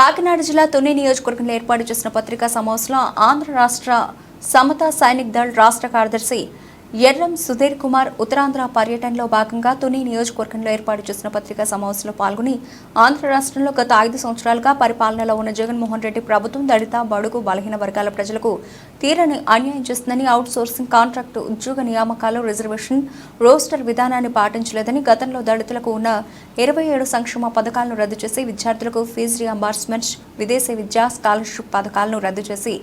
కాకినాడ జిల్లా తుని నియోజకవర్గంలో ఏర్పాటు చేసిన పత్రికా సమావేశంలో ఆంధ్ర రాష్ట్ర సమతా సైనిక్ దళ్ రాష్ట్ర కార్యదర్శి ఎర్రం సుధీర్ కుమార్ ఉత్తరాంధ్ర పర్యటనలో భాగంగా తుని నియోజకవర్గంలో ఏర్పాటు చేసిన పత్రికా సమావేశంలో పాల్గొని ఆంధ్ర రాష్ట్రంలో గత 5 సంవత్సరాలుగా పరిపాలనలో ఉన్న జగన్మోహన్ రెడ్డి ప్రభుత్వం దళిత బడుగు బలహీన వర్గాల ప్రజలకు తీరని అన్యాయం చేస్తుందని అవుట్ సోర్సింగ్ కాంట్రాక్టు ఉద్యోగ నియామకాలు రిజర్వేషన్ రోస్టర్ విధానాన్ని పాటించలేదని గతంలో దళితులకు ఉన్న 27 సంక్షేమ పథకాలను రద్దు చేసి విద్యార్థులకు ఫీజు రియంబర్స్మెంట్ విదేశీ విద్యా స్కాలర్షిప్ పథకాలను రద్దు చేసి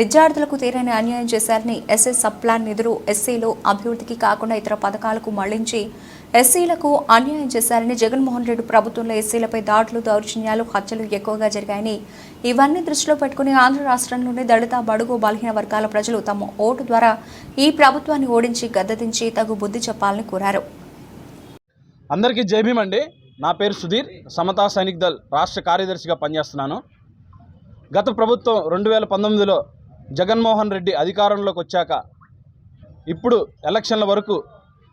విద్యార్థులకు తీరని అన్యాయం చేశారని ఎస్ఏ సబ్ ప్లాన్ నిధులు ఎస్సీలు అభివృద్ధికి కాకుండా ఇతర పథకాలకు మళ్లించి ఎస్సీలకు అన్యాయం చేశారని జగన్మోహన్ రెడ్డి ప్రభుత్వంలో ఎస్సీలపై దాడులు దౌర్జన్యాలు హత్యలు ఎక్కువగా జరిగాయని ఇవన్నీ దృష్టిలో పెట్టుకుని ఆంధ్ర రాష్ట్రంలోని దళిత బడుగు బలహీన వర్గాల ప్రజలు తమ ఓటు ద్వారా ఈ ప్రభుత్వాన్ని ఓడించి గద్దెదించి తగు బుద్ధి చెప్పాలని కోరారు. అందరికీ జై భీమ్ అండి. నా పేరు సుధీర్, సమతా సైనిక్ దళ్ రాష్ట్ర కార్యదర్శిగా పనిచేస్తున్నాను. గత ప్రభుత్వం 2019లో జగన్మోహన్ రెడ్డి అధికారంలోకి వచ్చాక ఇప్పుడు ఎలక్షన్ల వరకు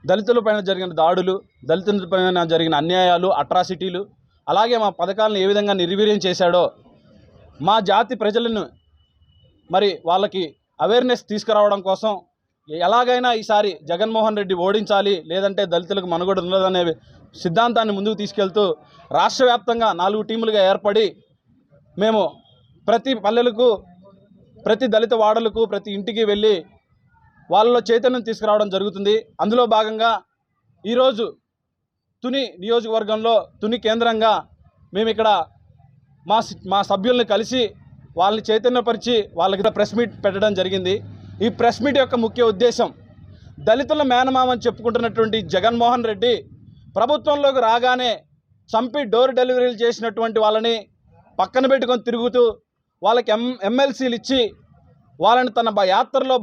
దళితులపైన జరిగిన దాడులు, దళితులపైన జరిగిన అన్యాయాలు, అట్రాసిటీలు, అలాగే మా పథకాలను ఏ విధంగా నిర్వీర్యం చేశాడో మా జాతి ప్రజలను మరి వాళ్ళకి అవేర్నెస్ తీసుకురావడం కోసం ఎలాగైనా ఈసారి జగన్మోహన్ రెడ్డి ఓడించాలి, లేదంటే దళితులకు మనుగడ ఉండదనే సిద్ధాంతాన్ని ముందుకు తీసుకెళ్తూ రాష్ట్ర వ్యాప్తంగా 4 టీములుగా ఏర్పడి మేము ప్రతి పల్లెలకు, ప్రతి దళిత వాడలకు, ప్రతి ఇంటికి వెళ్ళి వాళ్ళలో చైతన్యం తీసుకురావడం జరుగుతుంది. అందులో భాగంగా ఈరోజు తుని నియోజకవర్గంలో తుని కేంద్రంగా మేము ఇక్కడ మా సభ్యుల్ని కలిసి వాళ్ళని చైతన్యపరిచి వాళ్ళకి ప్రెస్ మీట్ పెట్టడం జరిగింది. ఈ ప్రెస్ మీట్ యొక్క ముఖ్య ఉద్దేశం, దళితుల మేనమామని చెప్పుకుంటున్నటువంటి జగన్మోహన్ రెడ్డి ప్రభుత్వంలోకి రాగానే చంపి డోర్ డెలివరీలు చేసినటువంటి వాళ్ళని పక్కన పెట్టుకొని తిరుగుతూ వాళ్ళకి ఎమ్మెల్సీలు ఇచ్చి వాళ్ళని తన యాత్రలో